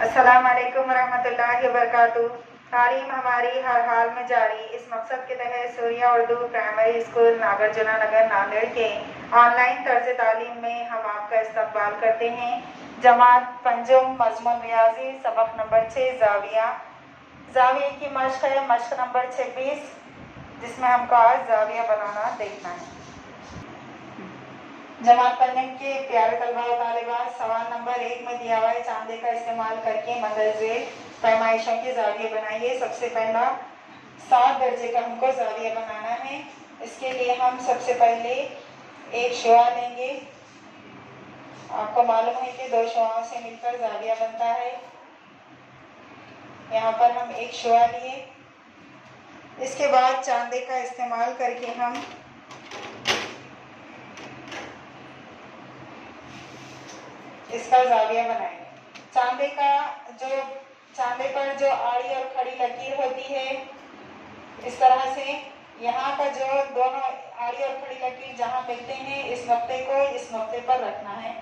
अस्सलाम वालेकुम रहमतुल्लाहि वबरकातुहू। तालीम हमारी हर हाल में जारी। इस मकसद के तहत सूर्या उर्दू प्राइमरी स्कूल नागार्जुना नगर नांदेड़ के ऑनलाइन तर्ज तालीम में हम आपका इस्तकबाल करते हैं। जमात पंजुम मजमून रियाजी सबक नंबर 6 जाविया। जाविया की मश्क है मश्क नंबर 26, जिसमें हमको आज जाविया बनाना देखना है। जमात पंजुम के प्यारे तलबा व तालिबात, सवाल नंबर 1 में दिया हुआ है चांदे का इस्तेमाल करके मंदरजे पैमाइशों के जाविये बनाइए। सबसे पहला 7 दर्जे का हमको जाविया बनाना है। इसके लिए हम सबसे पहले एक शुआ लेंगे। आपको मालूम है कि 2 शुआओं से मिलकर जाविया बनता है। यहाँ पर हम एक शुआ लिए। इसके बाद चांदे का इस्तेमाल करके हम इसका जाविया बनाएंगे। चांदे पर जो आड़ी और खड़ी लकीर होती है, इस तरह से यहाँ का जो दोनों आड़ी और खड़ी लकीर जहाँ मिलते हैं, इस नुक्ते को इस नुक्ते पर रखना है।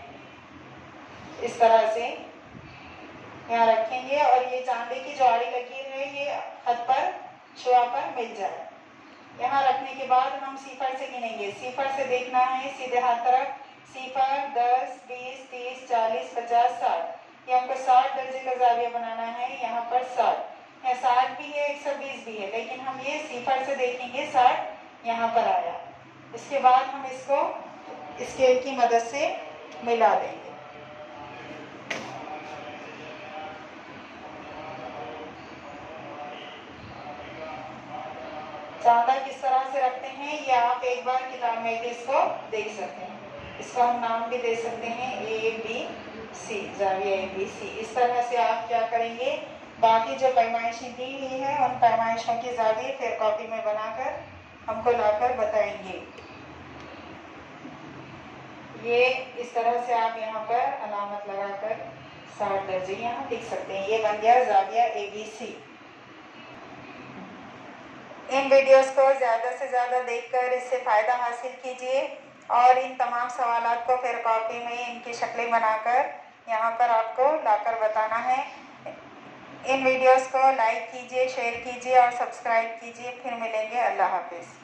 इस तरह से यहाँ रखेंगे और ये चांदे की जो आड़ी लकीर है ये खत पर शुआ पर मिल जाए। यहाँ रखने के बाद हम सिफर से गिनेंगे। सिफर से देखना है सीधे हाथ तरफ। सिफर 10, 20, 30, 40, 50, 60। ये हमको 60 दर्जे का जाविया बनाना है। यहाँ पर 60 है, 60 भी है, 120 भी है, लेकिन हम ये सिफर से देखेंगे 60 यहाँ पर आया। इसके बाद हम इसको स्केल की मदद से मिला देंगे। चांदा किस तरह से रखते हैं ये आप एक बार किताब में भी इसको देख सकते हैं। इसको हम नाम भी दे सकते हैं ABC, जाविया ABC। इस तरह से आप क्या करेंगे, बाकी जो पैमाइशें दी हुई है उन पैमाइशों के जाविये फिर कॉपी में बनाकर हमको लाकर बताएंगे। ये इस तरह से आप यहाँ पर अलामत लगाकर 60 दर्जे यहाँ लिख सकते हैं। ये बन गया जाविया ABC। इन वीडियोस को ज़्यादा से ज़्यादा देखकर इससे फ़ायदा हासिल कीजिए और इन तमाम सवालात को फिर कॉपी में इनकी शक्लें बनाकर यहाँ पर आपको लाकर बताना है। इन वीडियोस को लाइक कीजिए, शेयर कीजिए और सब्सक्राइब कीजिए। फिर मिलेंगे। अल्लाह हाफिज़।